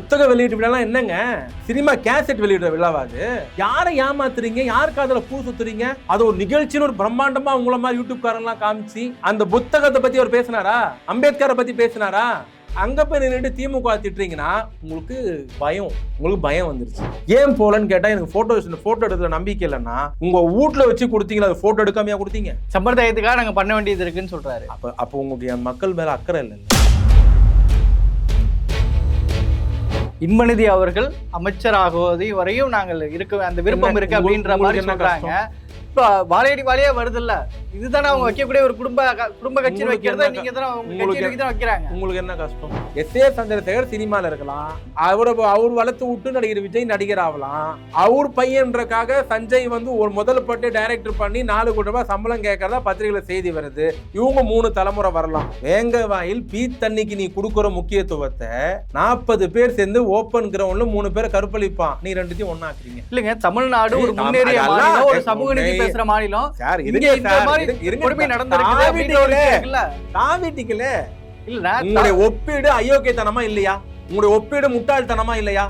புத்தக வெளியீட்டு விழாலாம் என்னங்க, சினிமா கேசட் வெளியிடுற விழாவாது? யாரை ஏமாத்துறீங்க? யாருக்கு அதுல பூ சுத்துறீங்க? அது ஒரு நிகழ்ச்சின்னு ஒரு பிரம்மாண்டமா உங்களை மாதிரி யூடியூப் காரங்களாம் காமிச்சு அந்த புத்தகத்தை பத்தி அவர் பேசினாரா? அம்பேத்கரை பத்தி பேசினாரா? அங்க போய் நின்றுட்டு திமுக திட்டுறீங்கன்னா உங்களுக்கு பயம் வந்துருச்சு. ஏன் போலன்னு கேட்டா எனக்கு போட்டோ எடுத்துல நம்பிக்கை இல்லைன்னா உங்க வீட்டுல வச்சு கொடுத்தீங்களா? அது போட்டோ எடுக்காமையா கொடுத்தீங்க? சம்பிரதாயத்துக்காக நாங்க பண்ண வேண்டியது இருக்குன்னு சொல்றாரு. அப்ப உங்களுக்கு என் மக்கள் மேல அக்கறை இல்லை. இன்பநிதி அவர்கள் அமைச்சராகுவது வரையும் நாங்கள் இருக்க அந்த விருப்பம் இருக்கு அப்படின்ற மாதிரி சொல்றாங்க. இப்ப வாழையடியா வருது இல்ல, இதுதானே அவங்க வைக்கக்கூடிய ஒரு குடும்ப கட்சி வைக்கிறத நீங்க தான் வைக்கிறாங்க. உங்களுக்கு என்ன கஷ்டம்? எஸ்.ஏ. சந்திரசேகர் சினிமால இருக்கலாம், அவர் வளர்த்து விட்டு நடிகர் விஜய் நடிகர் ஆகலாம். அவர் பையன்றக்காக சஞ்சய் வந்து ஒரு முதல் பட்டு டைரக்டர் பண்ணி 4 கோடி ரூபாய் சம்பளம் கேட்கறதா பத்திரிகையில செய்தி வருது. இவங்க 3 தலைமுறை வரலாம். வேங்க வாயில் பீ தண்ணிக்கு நீ கொடுக்குற முக்கியத்துவத்தை 40 பேர் சேர்ந்து ஓப்பன் கிரவுண்ட்ல 3 பேரை கருப்பளிப்பான், நீ 2த்தையும் ஒன்னாக்குறீங்க. இல்லங்க, தமிழ்நாடு ஒரு முன்னேறிய மாநிலம், ஒரு சமூக நீதி பேசுற மாநிலம். உங்களுடைய ஒப்பீடு அயோக்கியத்தனமா இல்லையா? உங்களுடைய ஒப்பீடு முட்டாள்தனமா இல்லையா?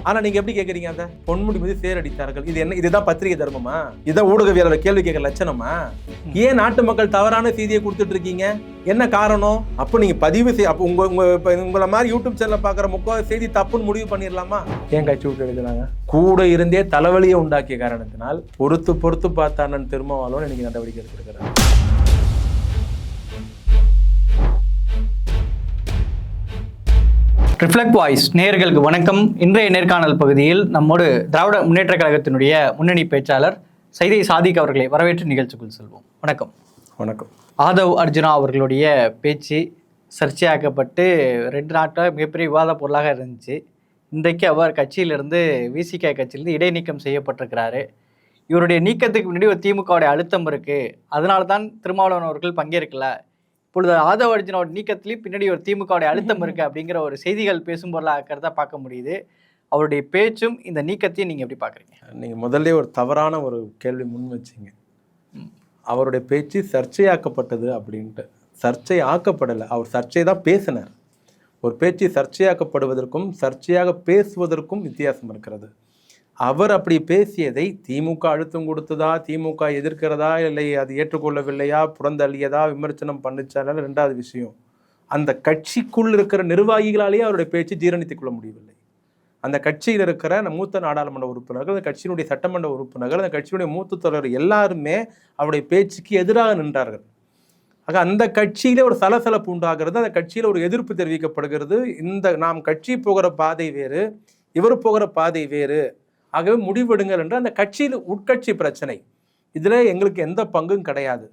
ஆனா நீங்க எப்படி கேக்குறீங்க? அந்த பொன்முடி மீது சேரடித்தார்கள், இது என்ன? இதுதான் பத்திரிகை தர்மமா? இதான் ஊடகவியலாளர் கேள்வி கேட்கிற லட்சணமா? ஏன் நாட்டு மக்கள் தவறான செய்தியை கொடுத்துட்டு இருக்கீங்க? என்ன காரணம்? அப்ப நீங்க பதிவு செய்ய, அப்ப உங்களை மாதிரி யூடியூப் சேனல் பாக்குற முக்கால் செய்தி தப்புன்னு முடிவு பண்ணிடலாமா? ஏன் கட்சி விட்டு எடுக்கிறாங்க? கூட இருந்தே தலைவலியை உண்டாக்கிய காரணத்தினால் பொறுத்து பார்த்தானன் திருமாவளவன் இன்னைக்கு நடவடிக்கை எடுத்திருக்கிறார். ரிஃப்ளெக்ட் வாய்ஸ் நேயர்களுக்கு வணக்கம். இன்றைய நேர்காணல் பகுதியில் நம்மோடு திராவிட முன்னேற்ற கழகத்தினுடைய முன்னணி பேச்சாளர் சைதை சாதிக் அவர்களை வரவேற்று நிகழ்ச்சிக்குள் செல்வோம். வணக்கம். வணக்கம். ஆதவ் அர்ஜுனா அவர்களுடைய பேச்சு சர்ச்சையாக்கப்பட்டு 2 நாட்கள் மிகப்பெரிய விவாத பொருளாக இருந்துச்சு. இன்றைக்கு அவர் கட்சியிலிருந்து விசிக கட்சியிலிருந்து இடைநீக்கம் செய்யப்பட்டிருக்கிறாரு. இவருடைய நீக்கத்துக்கு முன்னாடி ஒரு திமுகவுடைய அழுத்தம் இருக்கு, அதனால தான் திருமாவளவன் அவர்கள் பங்கேற்கல. இப்பொழுது ஆதவ் அர்ஜுனோட நீக்கத்திலையும் பின்னாடி ஒரு திமுகவுடைய அழுத்தம் இருக்கு அப்படிங்கிற ஒரு செய்திகள் பேசும் பொருளாக பார்க்க முடியுது. அவருடைய பேச்சும் இந்த நீக்கத்தையும் நீங்க எப்படி பாக்குறீங்க? நீங்க முதல்ல ஒரு தவறான ஒரு கேள்வி முன் வச்சீங்க. அவருடைய பேச்சு சர்ச்சையாக்கப்பட்டது அப்படின்ட்டு. சர்ச்சை ஆக்கப்படலை, அவர் சர்ச்சை தான் பேசினார். ஒரு பேச்சு சர்ச்சையாக்கப்படுவதற்கும் சர்ச்சையாக பேசுவதற்கும் வித்தியாசம் இருக்கிறது. அவர் அப்படி பேசியதை திமுக அழுத்தம் கொடுத்ததா, திமுக எதிர்க்கிறதா, இல்லை அது ஏற்றுக்கொள்ளவில்லையா, புறந்தள்ளியதா, விமர்சனம் பண்ணிச்சாலும் 2வது விஷயம். அந்த கட்சிக்குள் இருக்கிற நிர்வாகிகளாலேயே அவருடைய பேச்சு ஜீரணித்துக் கொள்ள முடியவில்லை. அந்த கட்சியில் இருக்கிற மூத்த நாடாளுமன்ற உறுப்பினர்கள், அந்த கட்சியினுடைய சட்டமன்ற உறுப்பினர்கள், அந்த கட்சியினுடைய மூத்த தலைவர் எல்லாருமே அவருடைய பேச்சுக்கு எதிராக நின்றார்கள். ஆக அந்த கட்சியிலே ஒரு சலசலப்பு உண்டாகிறது, அந்த கட்சியில் ஒரு எதிர்ப்பு தெரிவிக்கப்படுகிறது. நாம் கட்சி போகிற பாதை வேறு, இவர் போகிற பாதை வேறு, ஆகவே முடிவெடுங்கள் என்று அந்த கட்சியில் உட்கட்சி பிரச்சனை. இதில் எங்களுக்கு எந்த பங்கும் கிடையாது.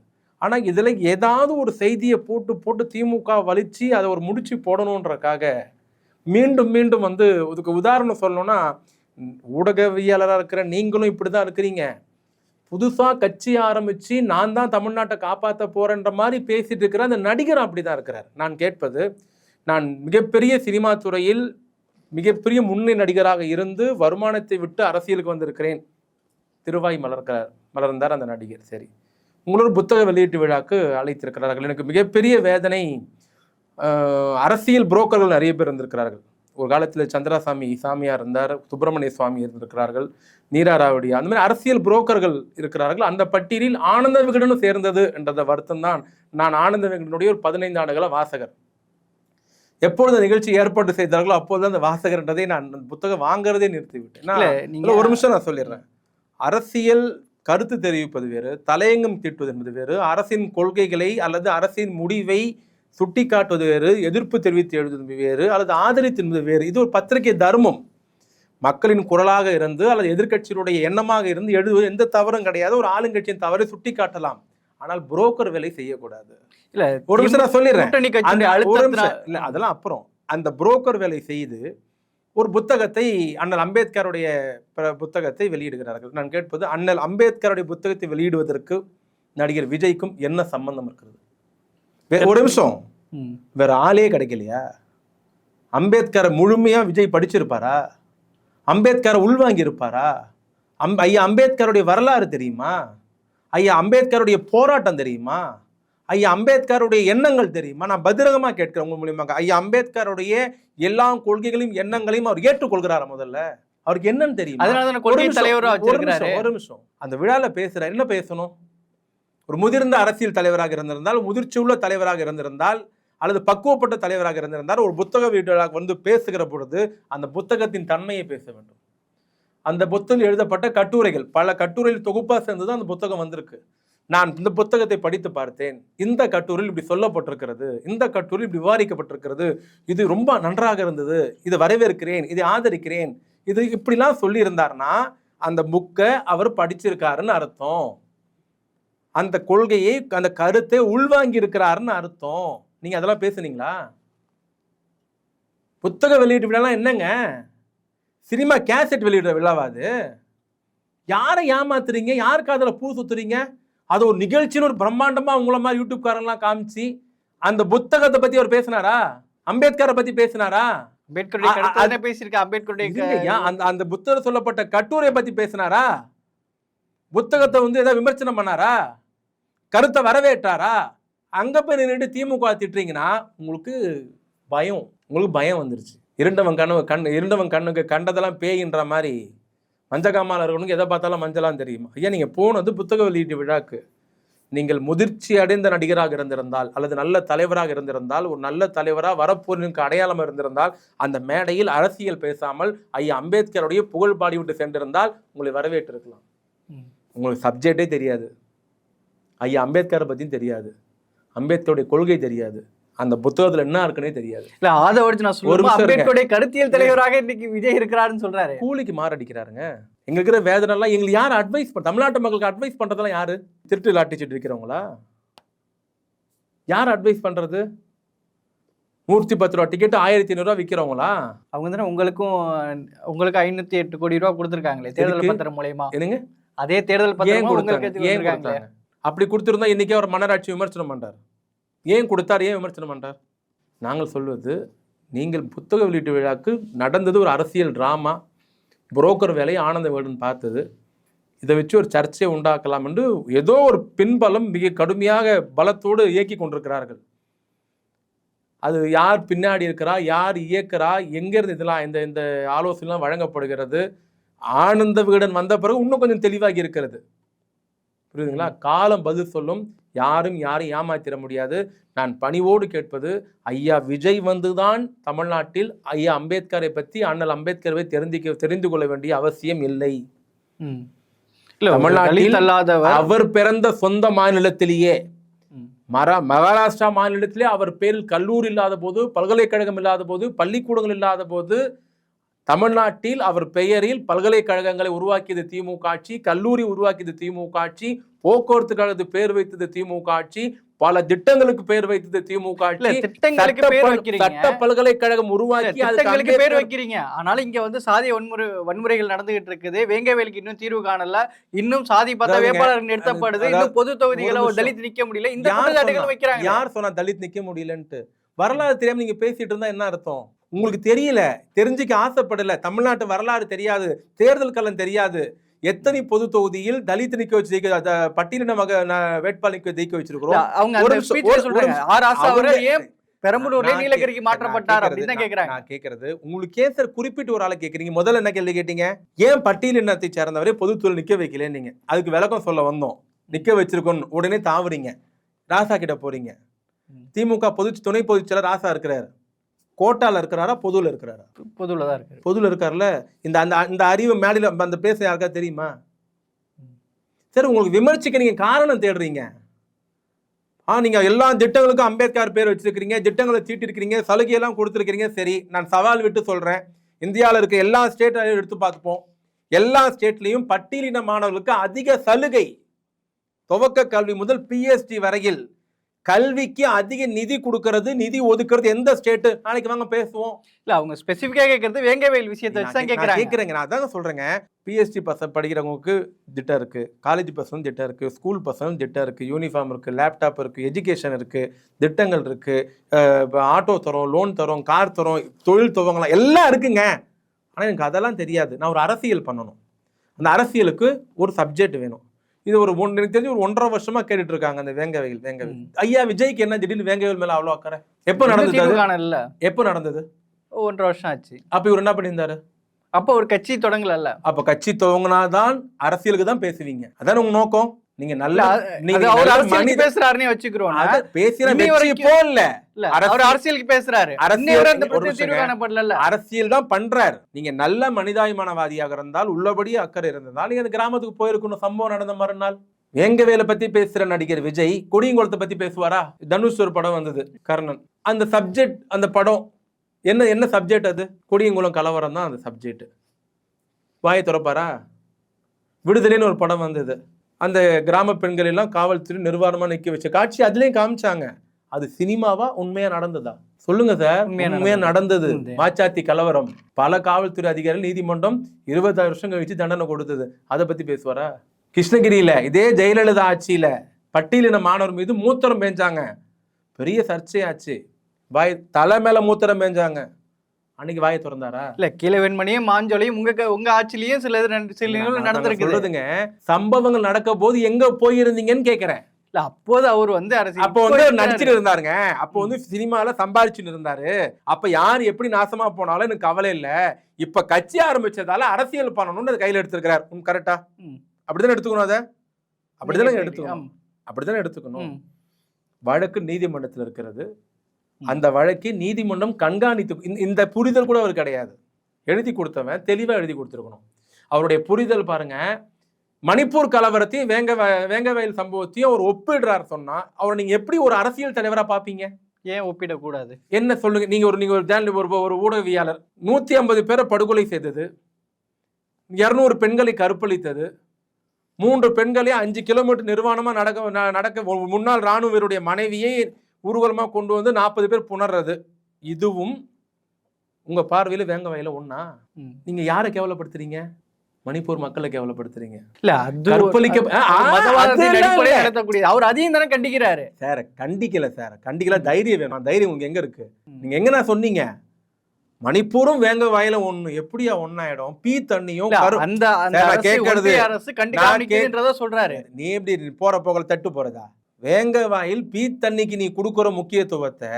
ஆனால் இதில் ஏதாவது ஒரு செய்தியை போட்டு திமுக வலிச்சு அதை ஒரு முடிச்சு போடணுன்றக்காக மீண்டும் வந்து இதுக்கு உதாரணம் சொல்லணும்னா, ஊடகவியலாளராக இருக்கிற நீங்களும் இப்படி தான் இருக்கிறீங்க. புதுசாக கட்சி ஆரம்பித்து நான் தான் தமிழ்நாட்டை காப்பாற்ற போகிறேன்ற மாதிரி பேசிகிட்டு இருக்கிற அந்த நடிகர் அப்படி தான் இருக்கிறார். நான் கேட்பது, நான் மிகப்பெரிய சினிமா துறையில் மிகப்பெரிய முன்னணி நடிகராக இருந்து வருமானத்தை விட்டு அரசியலுக்கு வந்திருக்கிறேன். திருவாய் மலர்ந்தார் அந்த நடிகர். சரி, உங்களோட புத்தக வெளியீட்டு விழாக்கு அழைத்திருக்கிறார்கள். எனக்கு மிகப்பெரிய வேதனை, அரசியல் புரோக்கர்கள் நிறைய பேர் இருந்திருக்கிறார்கள். ஒரு காலத்தில் சந்திராசாமி சாமியார் இருந்தார், சுப்பிரமணிய சுவாமி இருந்திருக்கிறார்கள், நீரா ராவடியா, அந்த மாதிரி அரசியல் புரோக்கர்கள் இருக்கிறார்கள். அந்த பட்டியலில் ஆனந்த விகடனும் சேர்ந்தது என்றத வருத்தம் தான். நான் ஆனந்த விகடனுடைய ஒரு 15 ஆண்டுகள வாசகர். எப்பொழுது நிகழ்ச்சி ஏற்பாடு செய்தார்களோ அப்போது அந்த வாசகர்ன்றதை நான் புத்தகம் வாங்குறதே நிறுத்திவிட்டேன். ஒரு நிமிஷம் நான் சொல்லிடுறேன். அரசியல் கருத்து தெரிவிப்பது வேறு, தலையங்கம் தீட்டுவது என்பது வேறு, அரசின் கொள்கைகளை அல்லது அரசின் முடிவை சுட்டி காட்டுவது வேறு, எதிர்ப்பு தெரிவித்து எழுதுவது வேறு, அல்லது ஆதரித்து என்பது வேறு. இது ஒரு பத்திரிகை தர்மம். மக்களின் குரலாக இருந்து அல்லது எதிர்கட்சியினுடைய எண்ணமாக இருந்து எழுதுவது எந்த தவறும் கிடையாது. ஒரு ஆளுங்கட்சியின் தவறை சுட்டி காட்டலாம், ஆனால் புரோக்கர் வேலை செய்யக்கூடாது. இல்ல, ஒரு நிமிஷம் நான் சொல்லிடுறேன். இல்ல, அதெல்லாம் அப்புறம். அந்த புரோக்கர் வேலை செய்து ஒரு புத்தகத்தை, அண்ணல் அம்பேத்கருடைய புத்தகத்தை வெளியிடுகிறார்கள். நான் கேட்பது, அண்ணல் அம்பேத்கருடைய புத்தகத்தை வெளியிடுவதற்கு நடிகர் விஜய்க்கும் என்ன சம்பந்தம் இருக்கிறது? ஒரு நிமிஷம், வேற ஆளே கிடைக்கலையா? அம்பேத்கரை முழுமையா விஜய் படிச்சிருப்பாரா? அம்பேத்கரை உள்வாங்கி இருப்பாரா? ஐயா அம்பேத்கருடைய வரலாறு தெரியுமா? ஐயா அம்பேத்கருடைய போராட்டம் தெரியுமா? ஐயா அம்பேத்கருடைய எண்ணங்கள் தெரியுமா? நான் பகிரங்கமா கேட்கிறேன் உங்க மூலியமாக. ஐயா அம்பேத்கருடைய எல்லா கொள்கைகளையும் எண்ணங்களையும் அவர் ஏற்றுக்கொள்கிறாரா? முதல்ல அவருக்கு என்னன்னு தெரியும்? அதனால கொள்கை தலைவரா வச்சிருக்காரு. ஒரு நிமிஷம் அந்த விழால பேசுறாரு, என்ன பேசணும்? ஒரு முதிர்ந்த அரசியல் தலைவராக இருந்திருந்தால், முதிர்ச்சி உள்ள தலைவராக இருந்திருந்தால், அல்லது பக்குவப்பட்ட தலைவராக இருந்திருந்தால், ஒரு புத்தக வீட்டாக வந்து பேசுகிற பொழுது அந்த புத்தகத்தின் தன்மையை பேச வேண்டும். அந்த புத்தகத்தில் எழுதப்பட்ட கட்டுரைகள், பல கட்டுரைகள் தொகுப்பா சேர்ந்துதான் அந்த புத்தகம் வந்திருக்கு. நான் இந்த புத்தகத்தை படித்து பார்த்தேன், இந்த கட்டுரையில் இப்படி சொல்லப்பட்டிருக்கிறது, இந்த கட்டுரையில் இப்படி விவாதிக்கப்பட்டிருக்கிறது, இது ரொம்ப நன்றாக இருந்தது, இதை வரவேற்கிறேன், இதை ஆதரிக்கிறேன், இது இப்படிலாம் சொல்லி இருந்தார்னா அந்த புக்கை அவர் படிச்சிருக்காருன்னு அர்த்தம். அந்த கொள்கையை, அந்த கருத்தை உள்வாங்கி இருக்கிறாருன்னு அர்த்தம். நீங்க அதெல்லாம் பேசுனீங்களா? புத்தக வெளியீட்டு விழாலாம் என்னங்க? சினிமா கேசட் வெளியிடுற விழாவாது? யாரை ஏமாத்துறீங்க? யாருக்கு அதில் பூ சுத்துறீங்க? அது ஒரு நிகழ்ச்சின்னு ஒரு பிரம்மாண்டமா உங்கள மாதிரி யூடியூப் காரெல்லாம் காமிச்சு அந்த புத்தகத்தை பத்தி அவர் பேசினாரா? அம்பேத்கரை பத்தி பேசினாரா? அந்த புத்தகத்தில் சொல்லப்பட்ட கட்டுரையை பத்தி பேசினாரா? புத்தகத்தை வந்து ஏதாவது விமர்சனம் பண்ணாரா? கருத்தை வரவேற்றாரா? அங்க போய் நின்றுட்டு திமுக திட்டுறீங்கன்னா உங்களுக்கு பயம் வந்துருச்சு. இருண்டவன் கண்ணுக்கு கண்டதெல்லாம் பேயின்ற மாதிரி மஞ்சகாமால இருக்கணுங்க, எதை பார்த்தாலும் மஞ்சளாம் தெரியும். ஐயா, நீங்க போனது புத்தக வெளியீட்டு விழாக்கு. நீங்கள் முதிர்ச்சி அடைந்த நடிகராக இருந்திருந்தால், அல்லது நல்ல தலைவராக இருந்திருந்தால், ஒரு நல்ல தலைவராக வரப்போருக்கு அடையாளம் இருந்திருந்தால், அந்த மேடையில் அரசியல் பேசாமல் ஐயா அம்பேத்கருடைய புகழ் பாடிவிட்டு சென்றிருந்தால் உங்களை வரவேற்றிருக்கலாம். உங்களுக்கு சப்ஜெக்டே தெரியாது, ஐயா அம்பேத்கரை பத்தியும் தெரியாது, அம்பேத்கருடைய கொள்கை தெரியாது, அந்த புத்தகத்துல என்ன இருக்குன்னே தெரியாது. இல்ல அதை வச்சு நான் சொல்லுவேன், அம்பேத்கருடைய கருத்தியல் தலைவராக இன்னைக்கு விஜய் இருக்கிறாருன்னு சொல்றாரு. கூலிக்கு மாரடிக்கிறாருங்க. எங்க இருக்கிற வேதனை எல்லாம் எங்களுக்கு யார் அட்வைஸ் பண்ண? தமிழ்நாட்டு மக்களுக்கு அட்வைஸ் பண்றதெல்லாம் யாரு? திருட்டு லாட்டி சீட்டு இருக்கிறவங்களா? யார் அட்வைஸ் பண்றது? 110 ரூபா டிக்கெட் 1500 ரூபா விற்கிறவங்களா? அவங்க தானே உங்களுக்கு 508 கோடி ரூபா கொடுத்துருக்காங்களே தேர்தல் பத்திரம் மூலமா. என்னங்க அதே தேர்தல் பத்திரம் கொடுத்தாங்க. அப்படி கொடுத்திருந்தா இன்னைக்கே அவர் மன்னராட்சி விமர்சனம் பண்றாரு. ஏன் கொடுத்தார்? ஏன் விமர்சனம் பண்றார்? நாங்கள் சொல்வது, நீங்கள் புத்தக வெளியீட்டு விழாக்கு நடந்தது ஒரு அரசியல் டிராமா, புரோக்கர் வேலையை ஆனந்த வேடன் பார்த்தது, இதை வச்சு ஒரு சர்ச்சையை உண்டாக்கலாம் என்று ஏதோ ஒரு பின்பலம் மிக கடுமையாக பலத்தோடு இயக்கி கொண்டிருக்கிறார்கள். அது யார் பின்னாடி இருக்கிறா, யார் இயக்கிறா, எங்கேருந்து இதெல்லாம் இந்த ஆலோசனைலாம் வழங்கப்படுகிறது, ஆனந்த விகடன் வந்த பிறகு இன்னும் கொஞ்சம் தெளிவாகி இருக்கிறது. புரியுதுங்களா? காலம் பதில் சொல்லும். யாரும் யாரையும் ஏமாத்திட முடியாது. நான் பணிவோடு கேட்பது, ஐயா விஜய் வந்துதான் தமிழ்நாட்டில் ஐயா அம்பேத்கரை பற்றி, அண்ணல் அம்பேத்கரை தெரிந்து கொள்ள வேண்டிய அவசியம் இல்லை. தமிழ்நாட்டில் அவர் பிறந்த சொந்த மாநிலத்திலேயே, மகாராஷ்டிரா மாநிலத்திலே அவர் பேரில் கல்லூரி இல்லாத போது, பல்கலைக்கழகம் இல்லாத போது, பள்ளிக்கூடங்கள் இல்லாத போது, தமிழ்நாட்டில் அவர் பெயரில் பல்கலைக்கழகங்களை உருவாக்கியது திமுக ஆட்சி, கல்லூரி உருவாக்கியது திமுக ஆட்சி, போக்குவரத்து கழகத்து பேர் வைத்தது திமுக ஆட்சி, பல திட்டங்களுக்கு பேர் வைத்தது திமுக ஆட்சி, சட்ட பல்கலைக்கழகம் உருவாக்கி அதுக்கு பேர் வைக்கிறீங்க. ஆனாலும் இங்க வந்து சாதி வன்முறைகள் நடந்துகிட்டு இருக்குது. வேங்கவேலுக்கு இன்னும் தீர்வு காணல, இன்னும் சாதி பார்த்த வேட்பாளர் நிறுத்தப்படுது, இன்னும் பொது தொகுதிகளை ஒரு தலித் நிக்க முடியல. இந்த குற்றச்சாட்டுகள் வைக்கிறாங்க. யார் சொன்னா தலித் நிக்க முடியலன்ட்டு? வரலாறு தெரியாம நீங்க பேசிட்டு இருந்தா என்ன அர்த்தம்? உங்களுக்கு தெரியல, தெரிஞ்சுக்க ஆசைப்படல, தமிழ்நாட்டு வரலாறு தெரியாது, தேர்தல் களம் தெரியாது. எத்தனை பொது தொகுதியில் தலித் நிக்க வச்சு பட்டியலின வேட்பாளர் ஜெயிக்க வச்சிருக்கிறோம். நான் கேக்குறது, உங்களுக்கு ஏன் சார் குறிப்பிட்டு ஒரு ஆளை கேக்குறீங்க? முதல்ல என்ன கேள்வி கேட்டீங்க? ஏன் பட்டியலினத்தை சேர்ந்தவரே பொதுத்துறை நிக்க வைக்கல? நீங்க அதுக்கு விளக்கம் சொல்ல வந்தோம். நிக்க வச்சிருக்கோம், உடனே தாவுறீங்க, ராசா கிட்ட போறீங்க. திமுக துணை பொதுச்செயலர் ராசா இருக்கிறாரு, கோட்டால இருக்கிறாரா, பொதுல இருக்கிறாரா? பொதுல தான் இருக்காரு. பொதுல இருக்காருல்ல. இந்த அறிவு மேடையில அந்த பேச யாருக்கா தெரியுமா? சரி, உங்களுக்கு விமர்சிக்க நீங்க காரணம் தேடுறீங்க. நீங்க எல்லா திட்டங்களுக்கும் அம்பேத்கர் பேர் வச்சிருக்கீங்க, திட்டங்களை தீட்டிருக்கிறீங்க, சலுகையெல்லாம் கொடுத்துருக்கீங்க. சரி, நான் சவால் விட்டு சொல்றேன், இந்தியாவில் இருக்க எல்லா ஸ்டேட்டையும் எடுத்து பார்ப்போம். எல்லா ஸ்டேட்லையும் பட்டியலின மாணவர்களுக்கு அதிக சலுகை, துவக்க கல்வி முதல் PhD வரையில் கல்விக்கு அதிக நிதி கொடுக்கறது, நிதி ஒதுக்குறது எந்த ஸ்டேட்? நாளைக்கு வாங்க பேசுவோம். இல்ல, அவங்க ஸ்பெசிஃபிக்கா கேட்கறது வேங்கவேல் விஷயத்தை வச்சு தான் கேட்குறேங்க. நான் அதான் சொல்றேங்க, PhD பசங்க படிக்கிறவங்களுக்கு திட்டம் இருக்கு, காலேஜ் பசங்க திட்டம் இருக்கு, ஸ்கூல் பசங்க திட்டம் இருக்கு, யூனிஃபார்ம் இருக்கு, லேப்டாப் இருக்கு, எஜுகேஷன் இருக்கு, திட்டங்கள் இருக்கு, ஆட்டோ தரோம், லோன் தரோம், கார் தரோம், தொழில் துவங்கலாம், எல்லாம் இருக்குங்க. ஆனால் எனக்கு அதெல்லாம் தெரியாது. நான் ஒரு அரசியல் பண்ணணும். அந்த அரசியலுக்கு ஒரு சப்ஜெக்ட் வேணும். இது எனக்கு தெரிஞ்சு ஒரு 1.5 வருஷமா கேட்டுட்டு இருக்காங்க அந்த வேங்கவேல். ஐயா விஜய்க்கு என்ன திடீர்னு வேங்கவேல் மேல அவ்வளவு அக்கறை? எப்ப நடந்தது? எப்ப நடந்தது? 1.5 வருஷம் ஆச்சு. அப்ப இவர் என்ன பண்ணியிருந்தாரு? அப்ப ஒரு கட்சி தொடங்கல. அப்ப கட்சி துவங்கினாதான் அரசியலுக்கு தான் பேசுவீங்க, அதான உங்க நோக்கம்? நீங்க நல்ல பேசுறாருன்னு வச்சுக்கிறோம். அரசியலுக்கு பேசுறாரு, அரசியல் தான் பண்றாரு. நீங்க நல்ல மனிதாபிமானவாதியாக இருந்தால், உள்ளபடியே அக்கறை இருந்தால், நீங்க அந்த கிராமத்துக்கு போயிருக்கணும். சம்பவம் நடந்த மறுநாள் வேங்கவேலை பத்தி பேசுற நடிகர் விஜய் கொடியங்குளத்தை பத்தி பேசுவாரா? தனுஷ் ஒரு படம் வந்தது, கர்ணன். அந்த சப்ஜெக்ட், அந்த படம் என்ன சப்ஜெக்ட்? அது கொடியங்குளம் கலவரம் தான் அந்த சப்ஜெக்ட். வாயை திறப்பாரா? விடுதலைன்னு ஒரு படம் வந்தது, அந்த கிராம பெண்கள் எல்லாம் காவல்துறை நிர்வாணமா நிக்க வச்ச காட்சி அதுலயும் காமிச்சாங்க. அது சினிமாவா உண்மையா நடந்ததா? சொல்லுங்க சார். உண்மையா நடந்தது. மாச்சாத்தி கலவரம். பல காவல்துறை அதிகாரிகள் நீதிமன்றம் 26 வருஷம் கழிச்சு தண்டனை கொடுத்தது. அதை பத்தி பேசுவாரா? கிருஷ்ணகிரியில இதே ஜெயலலிதா ஆட்சியில பட்டியலின மாணவர் மீது மூத்திரம் பேஞ்சாங்க, பெரிய சர்ச்சையாச்சு. தலை மேல மூத்திரம் பேஞ்சாங்க. அன்னைக்கு வாயை திறந்தாரா? இல்ல, கீழவெண்மணியும் மாஞ்சோலையும் உங்க ஆட்சியிலயும் சில நடந்திருக்குதுங்க. சம்பவங்கள் நடக்க போது எங்க போயிருந்தீங்கன்னு கேக்குறேன். இல்ல, அப்போது அவர் வந்து அப்போ வந்து நடிச்சுட்டு இருந்தாருங்க. அப்போ வந்து சினிமால சம்பாதிச்சுட்டு இருந்தாரு. அப்ப யார் எப்படி நாசமா போனாலும் எனக்கு கவலை இல்ல. இப்ப கட்சி ஆரம்பிச்சதால அரசியல் பண்ணணும்னு கையில எடுத்திருக்கிறார். கரெக்டா? அப்படித்தானே எடுத்துக்கணும். அதை அப்படித்தானே எடுத்துக்கணும். வழக்கு நீதிமன்றத்தில் இருக்கிறது. அந்த வழக்கை நீதிமன்றம் கண்காணித்து, இந்த புரிதல் கூட அவர் கிடையாது. எழுதி கொடுத்தவன் தெளிவா எழுதி கொடுத்துருக்கணும். அவருடைய புரிதல் பாருங்க. மணிப்பூர் கலவரத்தையும் வேங்கவேல் சம்பவத்தையும் அவர் ஒப்பிடுறார் சொன்னா அவரை நீங்க எப்படி ஒரு அரசியல் தலைவரா பாப்பீங்க? ஏன் ஒப்பிடக்கூடாது? ஒரு சொல்லுங்க. நீங்க ஒரு ஊடகவியாளர் 150 பேரை படுகொலை செய்தது, 200 பெண்களை கற்பழித்தது, 3 பெண்களே 5 கிலோமீட்டர் நிர்வாணமா நடக்க முன்னாள் ராணுவ வீரருடைய மனைவியை ஊர்வலமா கொண்டு வந்து 40 பேர் புணர்றது, இதுவும் உங்க பார்வையில வேங்கவேல ஒண்ணா? நீங்க யாரை கேவலப்படுத்துறீங்க? மணிப்பூர் மக்களை கேவலப்படுத்துறீங்க. இல்ல, அவர் அதையும் தானே கண்டிக்கிறாரு சார். கண்டிக்கல சார், கண்டிக்கல. தைரியம் வேணும். தைரியம் உங்களுக்கு எங்க இருக்கு? நீங்க எங்க நான் சொன்னீங்க மணிப்பூரும் வேங்கவேல ஒண்ணு எப்படியா ஒன்னாயிடும்? பீ தண்ணியும் சொல்றாரு. நீ எப்படி போற போகல தட்டு போறதா? வேங்கவாயில் பீ தண்ணிக்கு நீ கொடுக்குற முக்கியத்துவத்தை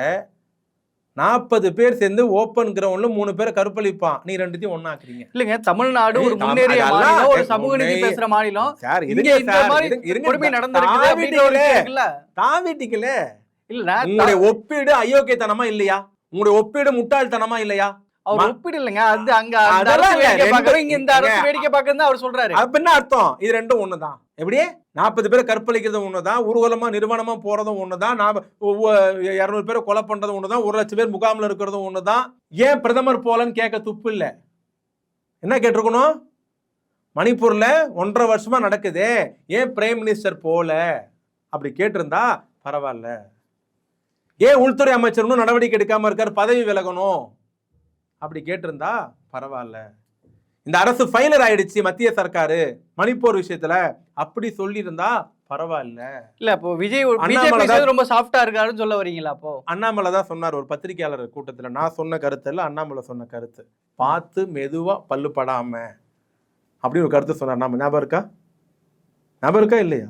40 பேர் சேர்ந்து ஓப்பன் கிரவுண்ட்ல 3 பேரை கற்பழிப்பான், நீ ரெண்டுத்தையும் ஒண்ணாக்குறீங்க. இல்லங்க, தமிழ்நாடு ஒரு முன்னேறிய மாநிலம், ஒரு சமூக நீதி பேசுற மாநிலம். சார் தாவிட்டிக்கல. இல்ல, உங்களுடைய ஒப்பீடு அயோக்கியத்தனமா இல்லையா? உங்களுடைய ஒப்பீடு முட்டாள்தனமா இல்லையா? அவர் ஒப்பீடு இல்லைங்க, அது அங்க இங்க இந்த அரசு வேடிக்கை பார்க்கறது அவர் சொல்றாரு. அப்ப என்ன அர்த்தம்? இது ரெண்டும் ஒண்ணுதான். எப்படி 40 பேரை கற்பழிக்கிறதும் ஒண்ணுதான், ஊர்வலமா நிறுவனமா போறதும் ஒண்ணுதான், 200 பேரை கொலை பண்றதும் ஒண்ணுதான், 1 லட்சம் பேர் முகாமில் இருக்கிறதும் ஒண்ணுதான். ஏன் பிரதமர் போலன்னு கேட்க துப்பு இல்ல. என்ன கேட்டிருக்கணும்? மணிப்பூர்ல 1.5 வருஷமா நடக்குது, ஏன் பிரைம் மினிஸ்டர் போல அப்படி கேட்டிருந்தா பரவாயில்ல. ஏன் உள்துறை அமைச்சர் நடவடிக்கை எடுக்காம இருக்காரு, பதவி விலகணும் அப்படி கேட்டிருந்தா பரவாயில்ல. இந்த அரசு ஃபைலர் ஆயிடுச்சு மத்திய சர்க்காரு மணிப்பூர் விஷயத்துல அப்படி சொல்லி இருந்தா பரவாயில்ல. இல்ல, அப்போ விஜய் ரொம்ப சாஃப்டா இருக்காருன்னு சொல்ல வரீங்களா? அப்போ அண்ணாமலை தான் சொன்னார் ஒரு பத்திரிகையாளர் கூட்டத்துல. நான் சொன்ன கருத்து இல்ல, அண்ணாமலை சொன்ன கருத்து. பார்த்து மெதுவா பல்லு படாம அப்படி ஒரு கருத்து சொன்னார். ஞாபகம் இருக்கா இல்லையா?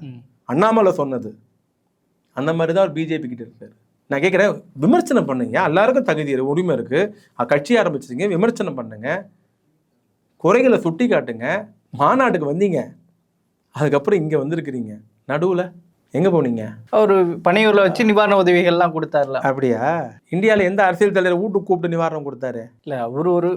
அண்ணாமலை சொன்னது அந்த மாதிரிதான் பிஜேபி கிட்ட இருக்காரு. நான் கேட்குறேன், விமர்சனம் பண்ணுங்க, எல்லாருக்கும் தகுதி உரிமை இருக்கு. கட்சி ஆரம்பிச்சிருங்க, விமர்சனம் பண்ணுங்க, குறைகளை சுட்டி காட்டுங்க. மாநாட்டுக்கு வந்தீங்க, அதுக்கப்புறம் இங்க வந்திருக்கிறீங்க, நடுவுல எங்க போனீங்க? ஒரு பனையூர்ல வச்சு நிவாரண உதவிகள்லாம் கொடுத்தாருல. அப்படியா? இந்தியாவில எந்த அரசியல் தலைவர் வீட்டுக்கு கூப்பிட்டு நிவாரணம் கொடுத்தாரு? இல்ல, அவரு ஒரு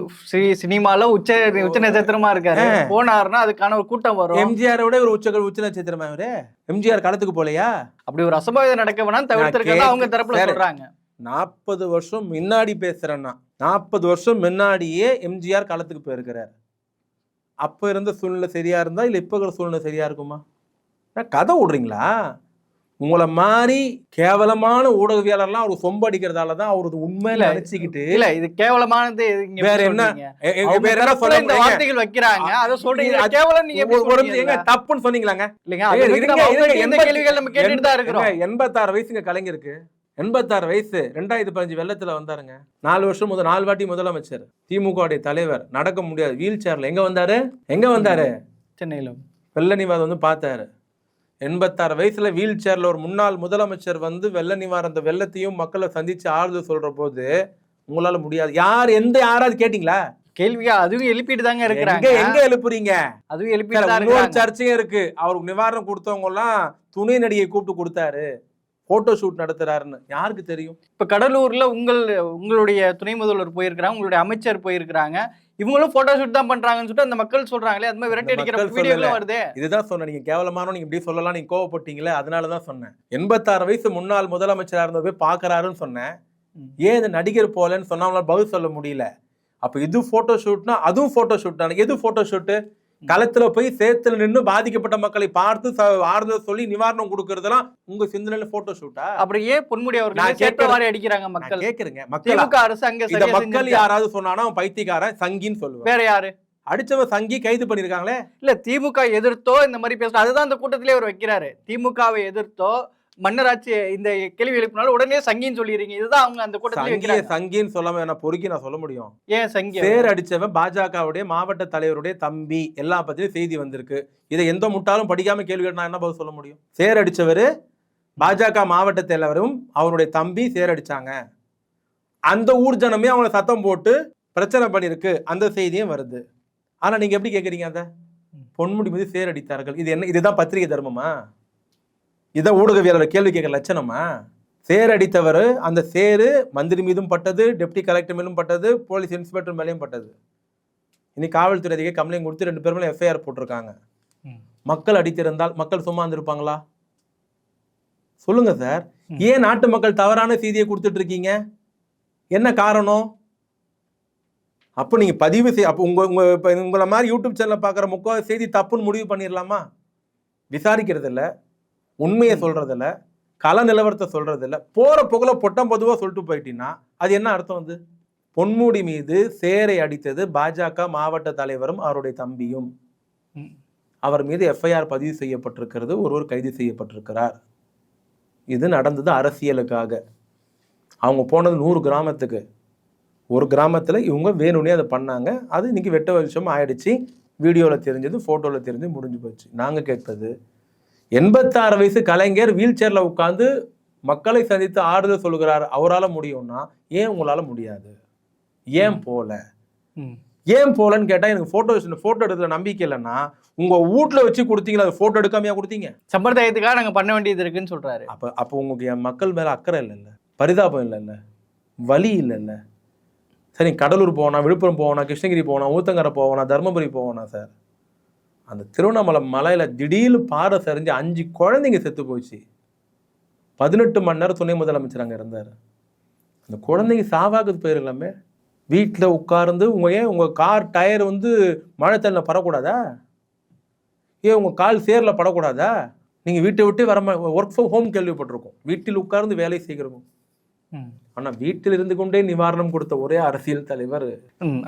சினிமால உச்ச நட்சத்திரமா இருக்காரு. போனாருன்னா அதுக்கான ஒரு கூட்டம் வரும். எம்ஜிஆரை விட ஒரு உச்ச நட்சத்திரமா அவரு? எம்ஜிஆர் களத்துக்கு போலையா? அப்படி ஒரு அசம்பாவிதம் நடக்க வேணாம் தவிர்த்திருக்கா அவங்க தரப்புல சொல்றாங்க. 40 வருஷம் முன்னாடி பேசுறேன்னா 40 வருஷம் முன்னாடியே எம்ஜிஆர் களத்துக்கு போயிருக்கிறார். அப்ப இருந்த சூழ்நிலை சரியா இருந்தா இல்ல இப்ப இருக்கிற சூழ்நிலை சரியா இருக்குமா? கதை விடுறீங்களா? உங்களை மாதிரி கேவலமான ஊடகவியலாளர்லாம் அவருக்கு சொம்ப அடிக்கிறதாலதான் அவருக்கு உண்மையில நினைச்சுக்கிட்டு இல்ல இது கேவலமானது வேற என்ன வார்த்தைகள் வைக்கிறாங்க. அதை சொல்றீங்க கேவலம், நீங்க தப்புன்னு சொன்னீங்களாங்க? இல்லைங்க, கேள்விகள் நம்ம கேட்டுட்டு தான் இருக்கிறோம். 86 வயசுங்க கலைஞருக்கு. 86 வயசு 2015 வெள்ளத்துல வந்தாருங்க. 4 வருஷம் 4 வாட்டி முதலமைச்சர், திமுக தலைவர், நடக்க முடியாது, வீல் சேர்ல எங்க வந்தாரு? சென்னையில வெள்ளனிவாதம் வந்து பார்த்தாரு. 86 வயசுல வீல் சேர்ல ஒரு முன்னாள் முதலமைச்சர் வந்து வெள்ள நிவாரண வெள்ளத்தையும் மக்களை சந்திச்சு ஆறுதல் சொல்ற போது உங்களால முடியாது. யாராவது கேட்டீங்களா? கேள்வியா அதுவும் எழுப்பிட்டு தாங்க இருக்கிறாங்க. எங்க எழுப்புறீங்க? அதுவும் எழுப்பிட்டு தான் இன்னொரு இருக்காங்க. சர்ச்சையும் இருக்கு. அவருக்கு நிவாரணம் கொடுத்தவங்க எல்லாம் துணை நடிகை கூப்பிட்டு கொடுத்தாரு, போட்டோ ஷூட் நடத்துறாருன்னு. யாருக்கு தெரியும்? இப்ப கடலூர்ல உங்களுடைய துணை முதல்வர் போயிருக்கிறாங்க, உங்களுடைய அமைச்சர் போயிருக்கிறாங்க. இவங்களும் போட்டோ ஷூட் தான் பண்றாங்கன்னு சொல்லிட்டு அந்த மக்கள் சொல்றாங்களே, அது மாதிரி விரட்டி அடிக்கிற வீடியோலாம் வருது. இதுதான் சொன்னேன், நீங்க கேவலமான நீங்க இப்படி சொல்லலாம், நீங்க கோவப்பட்டீங்களே, அதனாலதான் சொன்னேன். 86 வயசு முன்னாள் முதலமைச்சரா இருந்த போய் பாக்குறாருன்னு சொன்னேன். ஏன் இந்த நடிகர் போலன்னு சொன்னா அவங்களால பதில் சொல்ல முடியல. அப்ப இது போட்டோ ஷூட்னா அதுவும் போட்டோ ஷூட் தானே? எது போட்டோ ஷூட்? களத்துல போய் சேத்துல நின்று பாதிக்கப்பட்ட மக்களை பார்த்து ஆறுதல் சொல்லி நிவாரணம் கொடுக்கறதெல்லாம் உங்க சிந்தனையில போட்டோ ஷூட்டா? அப்புறம் ஏன் பொன்முடி அவர்கள் கேட்கவாரி அடிக்கிறாங்க மக்கள்? கேக்குறேங்க, திமுக அரசு அங்க மக்கள் யாராவது சொன்னானா அவன் பைத்தியக்காரன் சங்கின்னு சொல்லுவான். வேற யாரு? அடிச்சவன் சங்கி கைது பண்ணிருக்காங்களே. இல்ல திமுக எதிர்த்தோ இந்த மாதிரி பேச, அதுதான் அந்த கூட்டத்திலே அவர் வைக்கிறாரு. திமுகவை எதிர்த்தோ மன்னராட்சி இந்த கேள்வி எழுப்பினாலும் உடனே சங்கின்னு சொல்லிடுறீங்க. இதுதான் அவங்க அந்த கூட்டத்திலே வைக்கிறாங்க. சங்கின்னு சொல்லாம என்ன பொறுக்கி நான் சொல்ல முடியும்? ஏன் சங்கி? சேர் அடிச்சவன் பாஜகவுடைய மாவட்ட தலைவருடைய தம்பி, எல்லா பத்தியும் செய்தி வந்திருக்கு. இதை எந்த முட்டாலும் படிக்காம கேள்வி கேட்டா என்ன பதில் சொல்ல முடியும்? சேர் அடிச்சவரு பாஜக மாவட்ட தலைவரும் அவருடைய தம்பி சேர் அடிச்சாங்க, அந்த ஊர் ஜனமே அவங்களை சத்தம் போட்டு பிரச்சனை பண்ணிருக்கு, அந்த செய்தியும் வருது. ஆனா நீங்க எப்படி கேக்குறீங்க? அத பொன்முடி மீது சேர் அடித்தார்கள், இது என்ன? இதுதான் பத்திரிகை தர்மமா? இதான் ஊடகவியலாளர் கேள்வி கேட்கிற லட்சணமா? சேர் அடித்தவர் அந்த சேரு மந்திரி மீதும் பட்டது, டெப்டி கலெக்டர் மேலும் பட்டது, போலீஸ் இன்ஸ்பெக்டர் மேலேயும் பட்டது. இன்னைக்கு காவல்துறை அதிகாரி கம்ப்ளைண்ட் கொடுத்து 2 பேர் மேலே எஃப்ஐஆர் போட்டிருக்காங்க. மக்கள் அடித்திருந்தால் மக்கள் சும்மா இருந்திருப்பாங்களா? சொல்லுங்க சார். ஏன் நாட்டு மக்கள் தவறான செய்தியை கொடுத்துட்டு இருக்கீங்க? என்ன காரணம்? அப்போ நீங்க பதிவு செய்ய, அப்போ உங்களை மாதிரி யூடியூப் சேனல் பார்க்குற முக்கால் செய்தி தப்புன்னு முடிவு பண்ணிடலாமா? விசாரிக்கிறது இல்லை, உண்மையை சொல்றது இல்லை, கள நிலவரத்தை சொல்றது இல்லை, போற புகழ பொட்டம் பொதுவா சொல்லிட்டு போயிட்டீங்கன்னா அது என்ன அர்த்தம்? வந்து பொன்முடி மீது சேரை அடித்தது பாஜக மாவட்ட தலைவரும் அவருடைய தம்பியும். அவர் மீது எஃப்ஐஆர் பதிவு செய்யப்பட்டிருக்கிறது, ஒருவர் கைது செய்யப்பட்டிருக்கிறார். இது நடந்தது அரசியலுக்காக. அவங்க போனது 100 கிராமத்துக்கு. ஒரு கிராமத்தில் இவங்க வேணும்னே அதை பண்ணாங்க. அது இன்னைக்கு வெட்ட வருஷம் ஆயிடுச்சு. வீடியோவில் தெரிஞ்சது, ஃபோட்டோவில் தெரிஞ்சு முடிஞ்சு போச்சு. நாங்கள் கேட்பது, 86 வயசு கலைஞர் வீல் சேர்ல உட்கார்ந்து மக்களை சந்தித்து ஆறுதல் சொல்கிறார், அவரால் முடியும்னா ஏன் உங்களால முடியாது? ஏன் போல? ஏன் போலன்னு கேட்டா எனக்கு போட்டோ எடுத்துல நம்பிக்கை இல்லைன்னா உங்க வீட்டுல வச்சு கொடுத்தீங்களா? அது போட்டோ எடுக்காமையா கொடுத்தீங்க? சம்பிரதாயத்துக்காக நாங்க பண்ண வேண்டியது இருக்குன்னு சொல்றாரு. அப்ப உங்களுக்கு என் மக்கள் மேல அக்கறை இல்லைல்ல, பரிதாபம் இல்லைல்ல, வலி இல்லைல்ல? சரி, கடலூர் போனா, விழுப்புரம் போனா, கிருஷ்ணகிரி போனா, ஊத்தங்கரை போவனா, தர்மபுரி போவனா சார்? அந்த திருவண்ணாமலை மலையில திடீர்னு பாறை சரிஞ்சு 5 குழந்தைங்க செத்து போச்சு. 18 மணி நேரம் துணை முதலமைச்சர் அங்க இருந்தாரு. அந்த குழந்தைங்க சாவாக்குது போயிருக்கலாமே. வீட்டில் உட்கார்ந்து உங்க கார் டயர் வந்து மழை தண்ணில படக்கூடாதா? ஏன் உங்க கால் சேர்ல படக்கூடாதா? நீங்க வீட்டை விட்டு வர ஒர்க் ஃப்ரம் ஹோம் கேள்விப்பட்டிருக்கோம், வீட்டில் உட்கார்ந்து வேலை செய்கிறோம். ஆனா வீட்டில் இருந்து கொண்டே நிவாரணம் கொடுத்த ஒரே அரசியல் தலைவர்.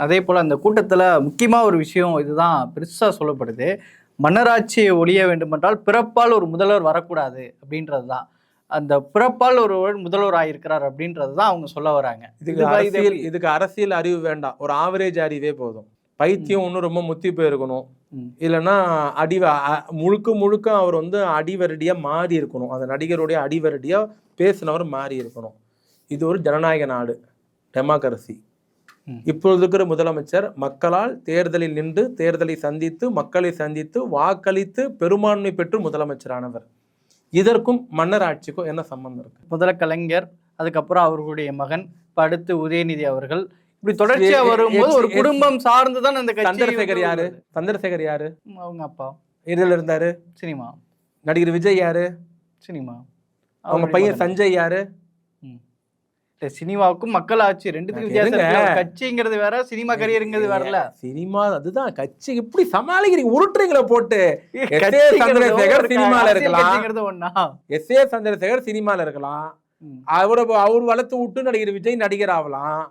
அதே போல அந்த கூட்டத்துல முக்கியமா ஒரு விஷயம் இதுதான் பெருசா சொல்லப்படுது. மன்னராட்சியை ஒழிய வேண்டுமென்றால் பிறப்பால் ஒரு முதல்வர் வரக்கூடாது அப்படின்றதுதான். அந்த பிறப்பால் ஒருவர் முதல்வர் ஆகியிருக்கிறார் அப்படின்றது தான் அவங்க சொல்ல வராங்க. இதுக்கு அரசியல் அறிவு வேண்டாம், ஒரு ஆவரேஜ் அறிவே போதும். பைத்தியம் ஒன்றும் ரொம்ப முத்தி போயிருக்கணும், இல்லைன்னா முழுக்க அவர் வந்து அடிவரடியா மாறி இருக்கணும், அந்த நடிகருடைய அடிவரடியா பேசினவர் மாறி இருக்கணும். இது ஒரு ஜனநாயக நாடு, டெமோக்ரஸி. இப்பொழுது இருக்கிற முதலமைச்சர் மக்களால் தேர்தலில் நின்று, தேர்தலை சந்தித்து, மக்களை சந்தித்து, வாக்களித்து பெரும்பான்மை பெற்று முதலமைச்சரானவர். இதற்கும் மன்னர் ஆட்சிக்கும் என்ன சம்பந்தம் இருக்கு? முதல்ல கலைஞர், அதுக்கப்புறம் அவர்களுடைய மகன், அடுத்து உதயநிதி அவர்கள், இப்படி தொடர்ச்சியா வரும்போது ஒரு குடும்பம் சார்ந்துதான் அந்த கட்சி. சந்திரசேகர் யாரு? சந்திரசேகர் யாரு? அவங்க அப்பா இதுல இருந்தாரு. சினிமா நடிகர் விஜய் யாரு? சினிமா. அவங்க பையன் சஞ்சய் யாரு? சினிமாவுக்கும் மக்கள் ஆட்சி ரெண்டுத்துக்கும் வித்தியாசம். கட்சிங்கிறது வேற, சினிமா கரியருங்கிறது வேறல. சினிமா அதுதான் கட்சி. இப்படி சமாளிக்கிறீங்க, உருட்டுறீங்களா போட்டு? சந்திரசேகர் சினிமால இருக்கலாம், எஸ்.ஏ. சந்திரசேகர் சினிமால இருக்கலாம், அவர் வளர்த்து விட்டு நடிகர் விஜய் நடிகர் ஆகலாம்.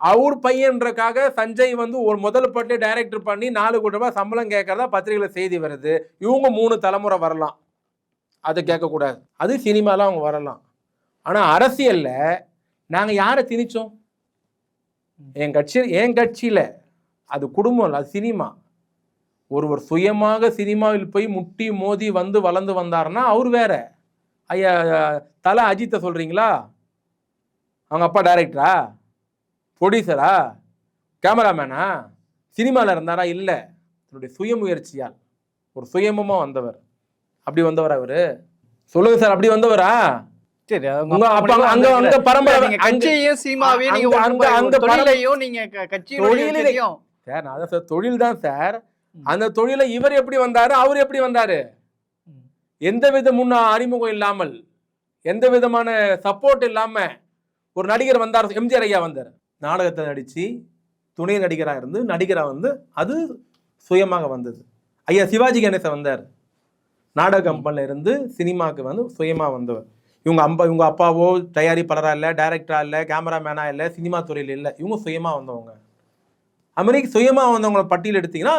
அவர் பையன்றக்காக சஞ்சய் வந்து ஒரு முதல் பட்டு டைரக்டர் பண்ணி 4 கோடி ரூபாய் சம்பளம் கேட்கறதா பத்திரிகையில செய்தி வருது. இவங்க 3 தலைமுறை வரலாம், அதை கேட்கக்கூடாது. அது சினிமால அவங்க வரலாம். ஆனா அரசியல்ல நாங்கள் யாரை திணிச்சோம்? என் கட்சியில் அது குடும்பம் இல்லை, அது சினிமா. ஒருவர் சுயமாக சினிமாவில் போய் முட்டி மோதி வந்து வளர்ந்து வந்தாருன்னா அவர் வேற. ஐயா தலை அஜித்தை சொல்றீங்களா? அவங்க அப்பா டைரக்டரா, ப்ரொடியூசரா, கேமராமேனா, சினிமாவில் இருந்தாரா? இல்லை, தன்னுடைய சுயமுயற்சியால் ஒரு சுயமமா வந்தவர். அப்படி வந்தவர் அவரு? சொல்லுங்க சார், அப்படி வந்தவரா? சரி, உங்க அப்பா அங்க அங்க பரம்பரை கட்சியையும் சீமாவையும் நீங்க அந்த தொழிலையும் நீங்க கட்சியோட சார், நான் சார் தொழில் தான் சார். அந்த தொழிலை இவர் எப்படி வந்தாரு, அவர் எப்படி வந்தாரு? எந்த வித முன்ன அறிமுகம் இல்லாமல், எந்த விதமான சப்போர்ட் இல்லாம ஒரு நடிகர் வந்தார். எம்ஜிஆர் ஐயா வந்தார், நாடகத்தை நடிச்சு துணை நடிகராக இருந்து நடிகராக வந்து அது சுயமாக வந்தது. ஐயா சிவாஜி கணேசன் வந்தார், நாடக கம்பெனில இருந்து சினிமாவுக்கு வந்து சுயமா வந்தவர். இவங்க அப்பாவோ தயாரிப்பாளரா இல்லை, டைரக்டரா இல்லை, கேமராமேனா இல்லை, சினிமா துறையில் இல்லை, இவங்க சுயமா வந்தவங்க. அமெரிக்க சுயமா வந்தவங்களை பட்டியல் எடுத்தீங்கன்னா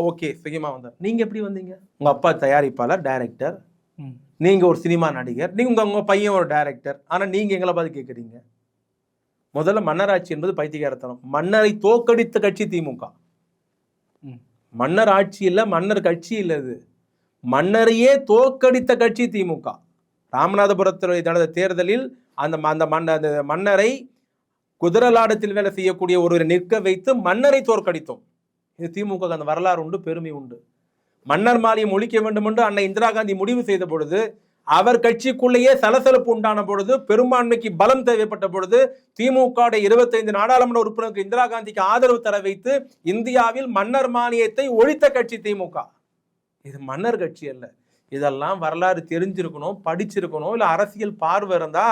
ஓகே, சுயமா வந்தார். நீங்க எப்படி வந்தீங்க? உங்க அப்பா தயாரிப்பாளர், டைரக்டர், நீங்க ஒரு சினிமா நடிகர், நீங்க உங்க பையன் ஒரு டைரக்டர், ஆனா நீங்க எங்களை பார்த்து கேட்குறீங்க. முதல்ல மன்னராட்சி என்பது பைத்தியக்காரத்தனம். மன்னரை தோக்கடித்த கட்சி திமுக. மன்னர் ஆட்சி இல்லை, மன்னர் கட்சி இல்லை, இது மன்னரையே தோக்கடித்த கட்சி திமுக. ராமநாதபுரத்தில் நடந்த தேர்தலில் அந்த மன்னரை குதிரலாடத்தில் வேலை செய்யக்கூடிய ஒருவரை நிற்க வைத்து மன்னரை தோற்கடித்தோம். இது திமுக அந்த வரலாறு உண்டு, பெருமை உண்டு. மன்னர் மாளியம் ஒழிக்க வேண்டும் என்று அன்னை இந்திரா காந்தி முடிவு செய்த பொழுது, அவர் கட்சிக்குள்ளேயே சலசலப்பு உண்டான பொழுது, பெரும்பான்மைக்கு பலம் தேவைப்பட்ட பொழுது, திமுக 25 நாடாளுமன்ற உறுப்பினருக்கு இந்திரா காந்திக்கு ஆதரவு தர வைத்து இந்தியாவில் மன்னர் மானியத்தை ஒழித்த கட்சி திமுக. இது மன்னர் கட்சி அல்ல. இதெல்லாம் வரலாறு தெரிஞ்சிருக்கணும், படிச்சிருக்கணும், இல்லை அரசியல் பார்வை இருந்தா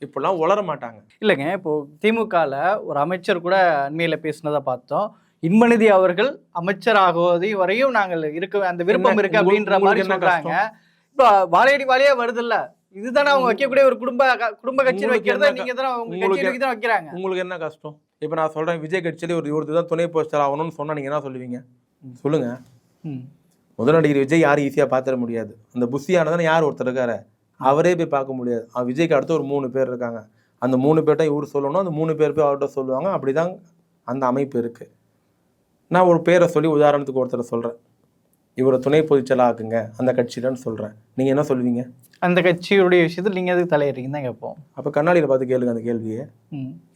இப்பெல்லாம் உளர மாட்டாங்க. இல்லைங்க, இப்போ திமுகல ஒரு அமைச்சர் கூட அண்மையில பேசினதை பார்த்தோம். இன்பநிதி அவர்கள் அமைச்சர் ஆகுவது வரையும் நாங்கள் இருக்க அந்த விருப்பம் இருக்கு அப்படின்ற மாதிரி சொல்றாங்க. இப்போ வாழையடி வாழையா வருது இல்ல, இதுதானே அவங்க வைக்கக்கூடிய ஒரு குடும்ப கட்சியில் வைக்கிறத நீங்க தானே உங்க கட்சியில தான் வைக்கிறாங்க. உங்களுக்கு என்ன கஷ்டம்? இப்போ நான் சொல்றேன், விஜய் கட்சியில ஒருத்தர் தான் துணை போஸ்டர் ஆகணும்னு சொன்னா நீங்க என்ன சொல்லுவீங்க? சொல்லுங்க. முதல் நடிகர் விஜய் யாரும் ஈஸியா பாத்திர முடியாது. அந்த புஷியானதானே யார் ஒருத்தர் இருக்காரு, அவரே போய் பார்க்க முடியாது. விஜய்க்கு அடுத்து ஒரு 3 பேர் இருக்காங்க. அந்த 3 பேர்ட்ட இவர் சொல்லணும், அந்த 3 பேர் போய் அவர்கிட்ட சொல்லுவாங்க. அப்படிதான் அந்த அமைப்பு இருக்கு. நான் ஒரு பேரை சொல்லி உதாரணத்துக்கு ஒருத்தரை சொல்றேன், இவரை துணை பொதுச்செயலாளர் ஆக்குங்க அந்த கட்சியிலன்னு சொல்றேன். நீங்க என்ன சொல்லுவீங்க? அந்த கட்சியுடைய விஷயத்தில் நீங்க எதுக்கு தலையிடுறீங்கன்னு தான் கேட்போம். அப்ப கண்ணாடியில பார்த்து கேளுங்க அந்த கேள்வியை.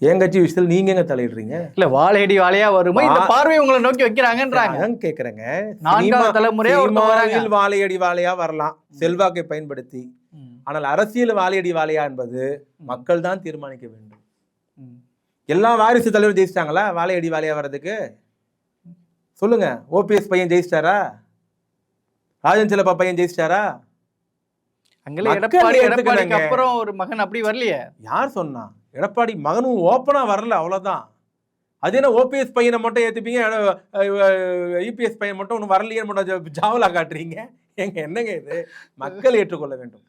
என் கட்சி விஷயத்தில் நீங்க எங்க தலையிடுறீங்க? இல்ல வாழையடி வாழையா வருமா இந்த பார்வை உங்களை நோக்கி வைக்கிறாங்கன்றாங்க. கேக்குறேங்க. தலைமுறையில் வாழையடி வாழையா வரலாம் செல்வாக்கை பயன்படுத்தி. ஆனால் அரசியல் வாழையடி வாழையா என்பது மக்கள் தான் தீர்மானிக்க வேண்டும். எல்லா வாரிசு தலைவர் ஜெயிச்சிட்டாங்களா வாழையடி வாழையா வர்றதுக்கு? சொல்லுங்க. ஓபிஎஸ் பையன் ஜெயிச்சிட்டாரா? ராஜன் செல்லப்பா பையன் ஜெயிச்சிட்டாரா? எடப்பாடிக்கு அப்புறம் ஒரு மகன் அப்படி வரலையே. யார் சொன்னா? எடப்பாடி மகனும் ஓப்பனா வரல, அவ்வளவுதான். அது என்ன ஓபிஎஸ் பையனை மட்டும் ஏத்துப்பீங்க, இபிஎஸ் பையன் மட்டும் ஒன்றும் வரலையே மட்டும் ஜாவலா காட்டுறீங்க? எங்க என்னங்க இது? மக்கள் ஏற்றுக்கொள்ள வேண்டும்.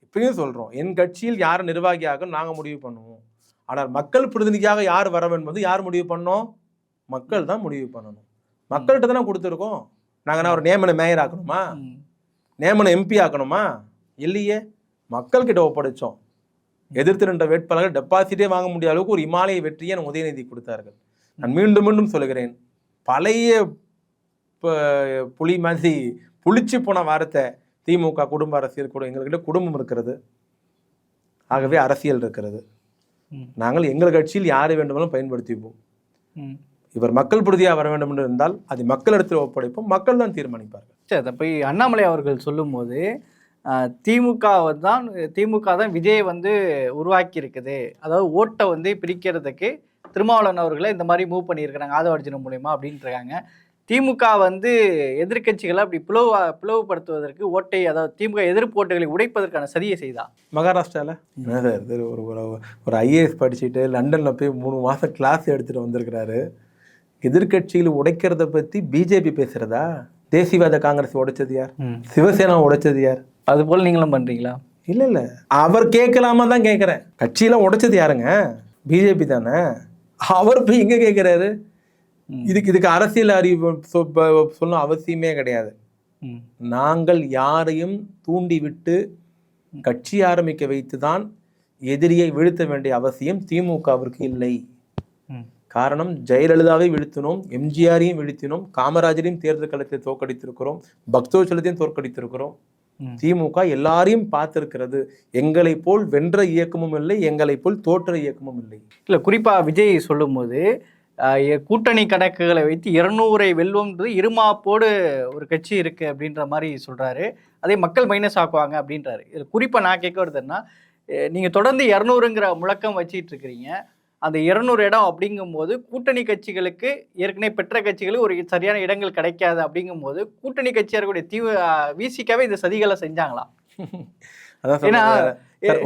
இப்பயும் சொல்றோம், என் கட்சியில் யார் நிர்வாகியாக நாங்க முடிவு பண்ணுவோம். ஆனால் மக்கள் பிரதிநிதியாக யார் வர வேண்டும் யார் முடிவு பண்ணோம்? மக்கள் தான் முடிவு பண்ணணும். மக்கள்கிட்ட தானே கொடுத்துருக்கோம். நாங்கள் ஒரு நியமன மேயர் ஆக்கணுமா, நியமன எம்பி ஆக்கணுமா? இல்லையே, மக்கள்கிட்ட ஒப்படைச்சோம். எதிர்த்து நின்ற வேட்பாளர்கள் டெபாசிட்டே வாங்க முடியாத அளவுக்கு ஒரு இமாலய வெற்றியை உதயநிதி கொடுத்தார்கள். நான் மீண்டும் மீண்டும் சொல்லுகிறேன், பழைய புலி மாதிரி புளிச்சு போன வாரத்தை திமுக குடும்ப அரசியல் கூட எங்கள்கிட்ட குடும்பம் இருக்கிறது, ஆகவே அரசியல் இருக்கிறது. நாங்கள் எங்கள் கட்சியில் யாரை வேண்டுமானாலும் பயன்படுத்திப்போம். இவர் மக்கள் பிரதியாக வர வேண்டும் என்று இருந்தால் அது மக்களிடத்தில் ஒப்படைப்போம், மக்கள் தான் தீர்மானிப்பார்கள். சரி, அப்போ அண்ணாமலை அவர்கள் சொல்லும்போது திமுக தான் விஜயை உருவாக்கி இருக்குது, அதாவது ஓட்டை பிரிக்கிறதுக்கு திருமாவளவன் அவர்களை இந்த மாதிரி மூவ் பண்ணியிருக்கிறாங்க ஆதவர்ஜுனம் மூலயமா அப்படின்ட்டு இருக்காங்க. திமுக எதிர்கட்சிகளை அப்படி பிளவுபடுத்துவதற்கு ஓட்டை, அதாவது திமுக எதிர்ப்பு ஓட்டுகளை உடைப்பதற்கான சதியை செய்தா. மகாராஷ்டிராவில் ஒரு ஐஏஎஸ் படிச்சுட்டு லண்டனில் போய் 3 மாதம் கிளாஸ் எடுத்துகிட்டு வந்திருக்கிறாரு. எதிர்கட்சிகளை உடைக்கிறத பற்றி பிஜேபி பேசுறதா? தேசியவாத காங்கிரஸ் உடைச்சது யார்? சிவசேனா உடைச்சது யார்? அது போல் நீங்களும் பண்றீங்களா? இல்ல இல்ல, அவர் கேட்கலாமா தான் கேட்கிறேன். கட்சியெல்லாம் உடைச்சது யாருங்க? பிஜேபி தானே. அவர் போய் எங்க கேட்கிறாரு? இதுக்கு அரசியல் அறிவு சொல்ல அவசியமே கிடையாது. நாங்கள் யாரையும் தூண்டிவிட்டு கட்சி ஆரம்பிக்க வைத்துதான் எதிரியை வீழ்த்த வேண்டிய அவசியம் திமுகவிற்கு இல்லை. காரணம் ஜெயலலிதாவை வீழ்த்தினோம், எம்ஜிஆரையும் வீழ்த்தினோம், காமராஜரையும் தேர்தல் களத்தை தோற்கடித்திருக்கிறோம், பக்தோச்சலத்தையும் தோற்கடித்திருக்கிறோம். திமுக எல்லாரையும் பார்த்திருக்கிறது. எங்களை போல் வென்ற இயக்கமும் இல்லை, எங்களை போல் தோற்ற இயக்கமும் இல்லை. இல்லை, குறிப்பாக விஜய் சொல்லும்போது கூட்டணி கணக்குகளை வைத்து 200 வெல்வம்ன்றது இருமாப்போடு ஒரு கட்சி இருக்கு அப்படின்ற மாதிரி சொல்றாரு. அதே மக்கள் மைனஸ் ஆக்குவாங்க அப்படின்றாரு. இதில் குறிப்பாக நான் கேட்க வருதுன்னா, நீங்கள் தொடர்ந்து 200ங்கிற முழக்கம் வச்சிட்டு இருக்கிறீங்க. அந்த 200 இடம் அப்படிங்கும்போது கூட்டணி கட்சிகளுக்கு ஏற்கனவே பெற்ற கட்சிகளுக்கு ஒரு சரியான இடங்கள் கிடைக்காது. அப்படிங்கும்போது கூட்டணி கட்சியாக இருக்கக்கூடிய விசிகாவே இந்த சதிகளை செஞ்சாங்களா? அதான் ஏன்னா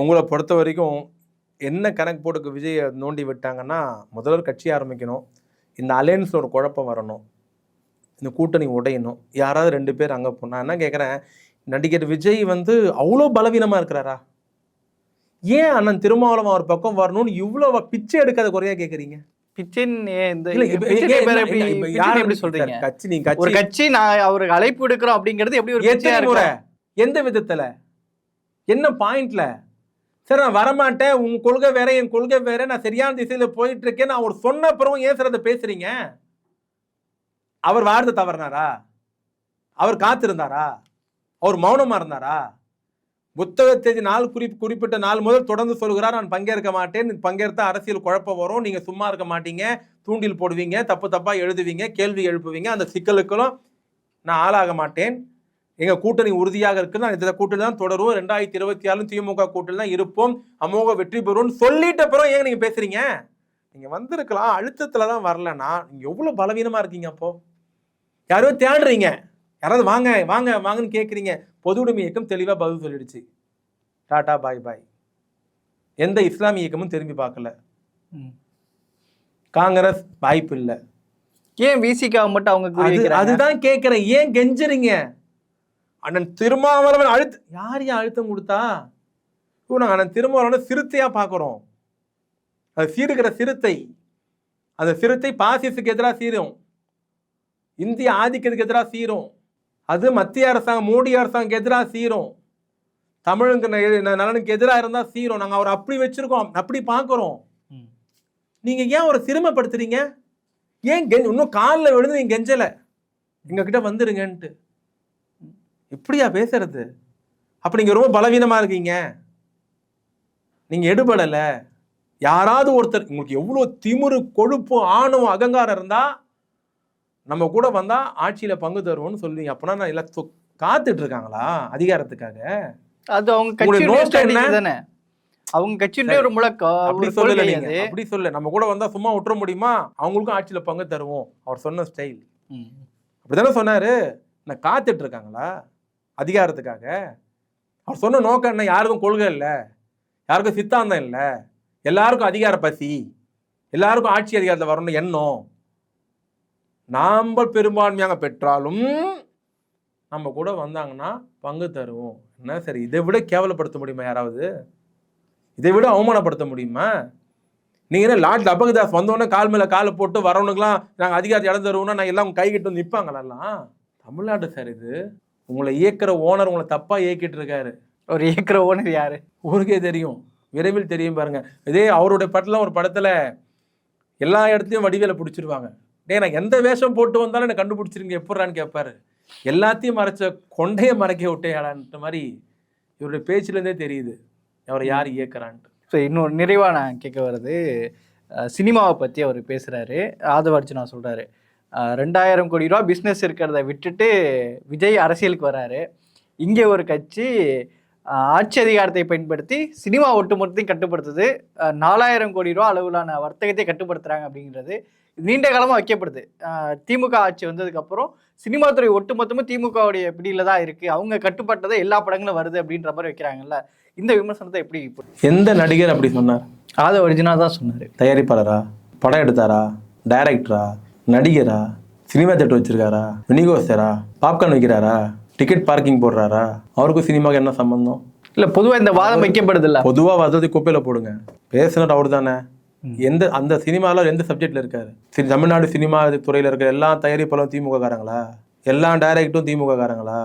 உங்களை பொறுத்த வரைக்கும் என்ன கணக்கு போட்டு விஜய் நோண்டி விட்டாங்கன்னா, முதல்ல கட்சி ஆரம்பிக்கணும், இந்த அலையன்ஸில் ஒரு குழப்பம் வரணும், இந்த கூட்டணி உடையணும், யாராவது 2 பேர் அங்கே போனா. நான் என்ன கேட்குறேன், நடிகர் விஜய் வந்து அவ்வளோ பலவீனமாக இருக்கிறாரா? ஏன் அண்ணன் திருமாவளவன் அவர் பக்கம் வரணும்னு இவ்வளோ பிச்சை எடுக்காத குறையா கேட்குறீங்க? கட்சி நான் அவருக்கு அழைப்பு எடுக்கிறோம் அப்படிங்கிறது எப்படி ஒரு எந்த விதத்துல, என்ன பாயிண்ட்ல? சார் நான் வரமாட்டேன், உங்க கொள்கை வேற என் கொள்கை வேற, நான் சரியான திசையில போயிட்டு இருக்கேன், நான் அவர் சொன்ன அப்புறம் ஏன் சார் அதை பேசுறீங்க? அவர் வார்த்தை தவறினாரா? அவர் காத்திருந்தாரா? அவர் மௌனமா இருந்தாரா? புத்தகத்தை நாள் குறிப்பிட்ட நாள் முதல் தொடர்ந்து சொல்கிறார், நான் பங்கேற்க மாட்டேன், பங்கேற்ற அரசியல் குழப்பம் வரும், நீங்க சும்மா இருக்க மாட்டீங்க, தூண்டில் போடுவீங்க, தப்பா எழுதுவீங்க, கேள்வி எழுப்புவீங்க, அந்த சிக்கலுக்களும் நான் ஆளாக மாட்டேன், எங்க கூட்டணி உறுதியாக இருக்கு, நான் இந்த கூட்டணி தான் தொடரும், 2026 திமுக கூட்டணி தான் இருப்போம், அமோக வெற்றி பெறும் சொல்லிட்ட அப்புறம் ஏன் நீங்க பேசுறீங்க? நீங்க வந்திருக்கலாம், அழுத்தத்துலதான் வரலன்னா நீங்க எவ்வளவு பலவீனமா இருக்கீங்க. அப்போ யாரோ தேடுறீங்க, யாராவது வாங்க வாங்க வாங்கன்னு கேட்குறீங்க. பொது உடைமை இயக்கம் தெளிவாக பதில் சொல்லிடுச்சு, டாடா பாய் பாய். எந்த இஸ்லாமிய இயக்கமும் திரும்பி பார்க்கல, காங்கிரஸ் வாய்ப்பு இல்லை. ஏன் விசிகா மட்டும் அவங்க அதுதான் கேட்குறேன், ஏன் கெஞ்சுறீங்க? அண்ணன் திருமாவளவன் யார் அழுத்தம் கொடுத்தா? நாங்கள் அண்ணன் திருமாவளவன் சிறுத்தையா பார்க்குறோம். அது சீருகிற சிறுத்தை, அந்த சிறுத்தை பாசிசுக்கு எதிராக சீரும், இந்திய ஆதிக்கத்துக்கு எதிராக சீரும், அது மத்திய அரசாங்கம் மோடி அரசாங்கம் எதிராக சீரும், தமிழுக்கு நலனுக்கு எதிராக இருந்தால் சீரும். நாங்கள் அவரை அப்படி வச்சிருக்கோம், அப்படி பார்க்குறோம். நீங்கள் ஏன் அவரை சிறுமைப்படுத்துறீங்க? ஏன் இன்னும் காலில் விழுந்து நீங்கள் கெஞ்சலை எங்ககிட்ட வந்துருங்கன்ட்டு? இப்படியா பேசுறது? அப்ப நீங்க ரொம்ப பலவீனமா இருக்கீங்க, நீங்க எடுபடலை. யாராவது ஒருத்தர் உங்களுக்கு எவ்வளவு திமிரு, கொழுப்பு, ஆணவம், அகங்காரம் இருந்தா நம்ம கூட வந்தா ஆட்சியில பங்கு தருவோம்னு சொல்லுவீங்க. அப்பனா நான் எல்லாம் காத்துட்டு இருக்காங்களா அதிகாரத்துக்காக? அது அவங்க கட்சி, அவங்க கட்சியிலே ஒரு முழக்கம். அப்படி சொல்லல, அப்படி சொல்ல நம்ம கூட வந்தா சும்மா விட்டுற முடியுமா? அவங்களுக்கும் ஆட்சியில பங்கு தருவோம், அவர் சொன்ன ஸ்டைல் அப்படித்தானே சொன்னாரு. நான் காத்துட்டு இருக்காங்களா அதிகாரத்துக்காக? அவர் சொன்ன நோக்கம் என்ன? யாருக்கும் கொள்கை இல்லை, யாருக்கும் சித்தாந்தம் இல்லை, எல்லாருக்கும் அதிகார பசி, எல்லாருக்கும் ஆட்சி அதிகாரத்தில் வரணும் எண்ணம். நாம பெரும்பான்மையாக பெற்றாலும் நம்ம கூட வந்தாங்கன்னா பங்கு தருவோம். என்ன சரி, இதை விட கேவலப்படுத்த முடியுமா? யாராவது இதை விட அவமானப்படுத்த முடியுமா? நீங்க லார்ட் அபகதாஸ் வந்தோடனே கால் மேல காலை போட்டு வரவனுக்குலாம் நாங்கள் அதிகாரத்தை இடம் தருவோம்னா நான் எல்லாம் கை கிட்ட நிற்பாங்களெல்லாம்? தமிழ்நாடு சார் இது. உங்களை இயக்கிற ஓனர் உங்களை தப்பா இயக்கிட்டு இருக்காரு. ஒரு இயக்கிற ஓனர் யாரு ஊருக்கே தெரியும், விரைவில் தெரியும் பாருங்க. இதே அவருடைய படத்துல ஒரு படத்துல எல்லா இடத்துலையும் வடிவேல பிடிச்சிருவாங்க. நான் எந்த வேஷம் போட்டு வந்தாலும் என்னை கண்டுபிடிச்சிருங்க எப்படான்னு கேட்பாரு. எல்லாத்தையும் மறைச்ச கொண்டைய மறைக்க விட்டையாடான்ற மாதிரி இவருடைய பேச்சுலேருந்தே தெரியுது அவரை யார் இயக்குறான்ட்டு. ஸோ இன்னொரு நிறைவாக நான் கேட்க வர்றது, சினிமாவை பற்றி அவர் பேசுகிறாரு. ஆதவர்ஜுனா சொல்கிறாரு 2000 கோடி ரூபா பிஸ்னஸ் இருக்கிறத விட்டுட்டு விஜய் அரசியலுக்கு வராரு. இங்கே ஒரு கட்சி ஆட்சி அதிகாரத்தை பயன்படுத்தி சினிமா ஒட்டுமொத்தத்தையும் கட்டுப்படுத்துது, 4000 கோடி ரூபா அளவிலான வர்த்தகத்தை கட்டுப்படுத்துகிறாங்க அப்படிங்கிறது நீண்ட காலமாக வைக்கப்படுது. திமுக ஆட்சி வந்ததுக்கப்புறம் சினிமா துறை ஒட்டுமொத்தமும் திமுகவுடைய பிடியில் தான் இருக்குது, அவங்க கட்டுப்பட்டதை எல்லா படங்களும் வருது அப்படின்ற மாதிரி வைக்கிறாங்கல்ல. இந்த விமர்சனத்தை எப்படி? எந்த நடிகர் அப்படி சொன்னார்? ஒரிஜினல் தான் சொன்னார். தயாரிப்பாளரா, படம் எடுத்தாரா, டைரக்டரா, நடிகரா, சினிமா தேட்டர் வச்சிருக்காரா, விநியோகஸ்தரா, பாப்கார்ன் வைக்கிறாரா, டிக்கெட் பார்க்கிங் போடுறாரா? அவருக்கும் சினிமாவுக்கு என்ன சம்பந்தம்? இல்லை, பொதுவாக இந்த வாதம் வைக்கப்படுது இல்லை. பொதுவாக வதந்தி குப்பையில போடுங்க. பேசுனர் அவர் தானே. அந்த சினிமாவில் எந்த சப்ஜெக்ட்ல இருக்காரு? தமிழ்நாடு சினிமா துறையில் இருக்கிற எல்லா தயாரிப்பாளரும் திமுக காரங்களா? எல்லா டைரக்டும் திமுக காரங்களா?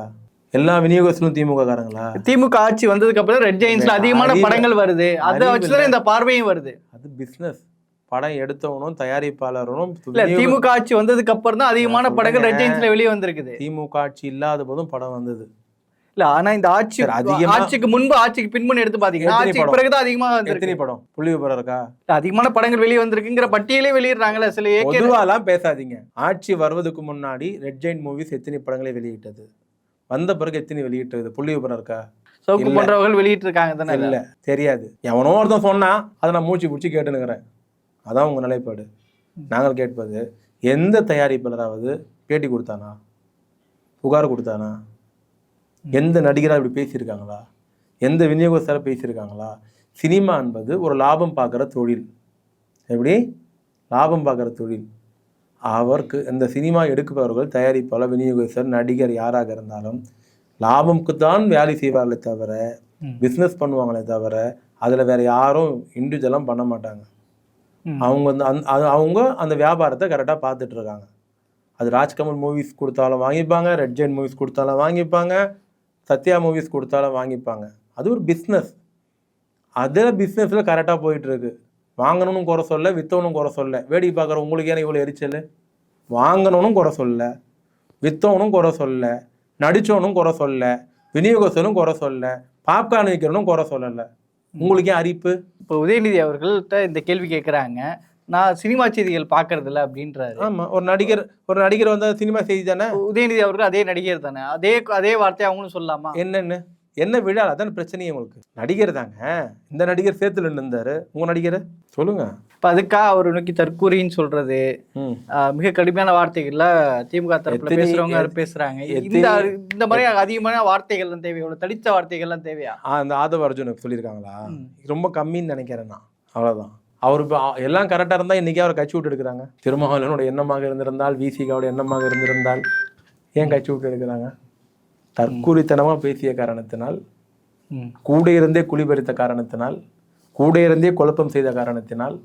எல்லா விநியோகஸ்தரும் திமுக காரங்களா? திமுக ஆட்சி வந்ததுக்கு அப்புறம் ரெட் ஜெயின்ஸ்ல அதிகமான படங்கள் வருது, அதை வச்சுதான் இந்த பார்வையும் வருது. அது பிசினஸ். படம் எடுத்தவனும் தயாரிப்பாளரும் இல்ல திமுக ஆட்சி வந்ததுக்கு அப்புறம் தான் அதிகமான நான் படங்கள் ரெட் சொல்றேங்க. ஜெயின்ஸ்ல வெளியே வந்திருக்குது. திமுக ஆட்சி இல்லாத போதும் படம் வந்தது. இல்ல ஆனா இந்த ஆட்சி சரி, அதிகமா- ஆட்சிக்கு முன்பு ஆட்சிக்கு பின்பு எடுத்து பாத்தீங்கன்னா எத்தனை ஆட்சிக்கு படம்? பிறகுதான் அதிகமா வந்திருக்கு. எத்தனை படம் புள்ளி விபரம் இருக்கா? இல்ல, அதிகமான படங்கள் வெளியே வந்திருக்குங்கிற பட்டியலே வெளியிடுறாங்கல்ல சில ஏகே. பொதுவாலாம் பேசாதீங்க. ஆட்சி வருவதற்கு முன்னாடி ரெட் ஜெயின் மூவிஸ் எத்தனை படங்களை வெளியிட்டது, வந்த பிறகு எத்தனை வெளியிட்டது புள்ளி விபரம் இருக்கா? சவுக்கு இல்ல. போன்றவர்கள் வெளியிட்டு இருக்காங்க தானே. இல்ல, தெரியாது. எவனோ ஒருத்தன் சொன்னா அதை நான் மூச்சு பிடிச்சி கேட்டுனுக்கிறேன். அதான் உங்க நிலைப்பாடு. நாங்கள் கேட்பது, எந்த தயாரிப்பாளராவது பேட்டி கொடுத்தானா, புகார் கொடுத்தானா? எந்த நடிகராக இப்படி பேசியிருக்காங்களா? எந்த விநியோகஸ்தராக பேசியிருக்காங்களா? சினிமா என்பது ஒரு லாபம் பார்க்குற தொழில். எப்படி லாபம் பார்க்குற தொழில். அவருக்கு இந்த சினிமா எடுப்பவர்கள், தயாரிப்பாளர், விநியோகஸ்தர், நடிகர் யாராக இருந்தாலும் லாபம்க்கு தான் வேலை செய்வார்களே தவிர பிஸ்னஸ் பண்ணுவாங்களே தவிர அதில் வேற யாரும் இண்டிவிஜுவலாக பண்ண மாட்டாங்க. அவங்க வந்து அவங்க அந்த வியாபாரத்தை கரெக்டாக பார்த்துட்டு இருக்காங்க. அது ராஜ்கமல் மூவிஸ் கொடுத்தாலும் வாங்கிப்பாங்க, ரெட் ஜெயின் மூவிஸ் கொடுத்தாலும் வாங்கிப்பாங்க, சத்யா மூவிஸ் கொடுத்தாலும் வாங்கிப்பாங்க. அது ஒரு பிஸ்னஸ். அதில் பிஸ்னஸில் கரெக்டாக போயிட்டுருக்கு. வாங்கணும்னு குறை சொல்ல, விற்றவனும் குறை சொல்ல. வேடிக்கை பார்க்குற உங்களுக்கு ஏன்னா இவ்வளோ எரிச்சல்? வாங்கணும்னு குறை சொல்ல, விற்றவனும் குறை சொல்ல, நடித்தவனும் குறை சொல்ல, விநியோகஸ்தனும் குறை சொல்ல, பாப்கார்ன் விற்கிறவனும் குறை சொல்லலை. உங்களுக்கு ஏன் அரிப்பு? இப்போ உதயநிதி அவர்கள்ட்ட இந்த கேள்வி கேட்குறாங்க, நான் சினிமா செய்திகள் பார்க்கறது இல்லை அப்படின்றாரு. ஆமாம், ஒரு நடிகர் வந்து சினிமா செய்தி தானே. உதயநிதி அவர்கள் அதே நடிகர் தானே, அதே வார்த்தையை அவங்களும் சொல்லலாமா? என்ன விழா? அதான் பிரச்சனையே உங்களுக்கு. நடிகர் தாங்க. இந்த நடிகர் சேர்த்துல இருந்தாரு, உங்க நடிகர் சொல்லுங்க. இப்போ அதுக்காக அவர் நோக்கி தற்கூரின்னு சொல்றது மிக கடுமையான வார்த்தைகள்ல திமுக தரப்புல பேசுறவங்க பேசுறாங்க. இந்த மாதிரி அதிகமான வார்த்தைகள்லாம் தேவையா? இவ்வளவு தடித்த வார்த்தைகள்லாம் தேவையா? அந்த ஆதவ அர்ஜுனுக்கு சொல்லியிருக்காங்களா? ரொம்ப கம்மின்னு நினைக்கிறேன் நான். அவ்வளவுதான். அவர் இப்போ எல்லாம் கரெக்டா இருந்தா இன்னைக்கு அவர் கட்சி விட்டு எடுக்கிறாங்க. திருமாவளவனோட எண்ணமாக இருந்திருந்தால், விசிகாவோட எண்ணமாக இருந்திருந்தால் ஏன் கட்சி விட்டு எடுக்கிறாங்க? தற்கூரித்தனமா பேசிய காரணத்தினால், கூட இருந்தே குளிபறித்த காரணத்தினால், கூட இருந்தே குழப்பம் செய்த காரணத்தினால்,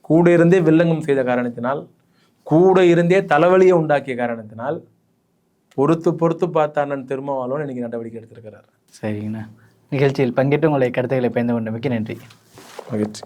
கூட இருந்தே வில்லங்கம் செய்த காரணத்தினால், கூட இருந்தே தலைவலியை உண்டாக்கிய காரணத்தினால் பொறுத்து பார்த்த அண்ணன் திருமாவளவன் இன்னைக்கு நடவடிக்கை எடுத்திருக்கிறார். சரிங்கண்ணா, நிகழ்ச்சியில் பங்கேற்று உங்களுடைய கருத்துக்களை பயந்து கொண்டமைக்கு நன்றி. மகிழ்ச்சி.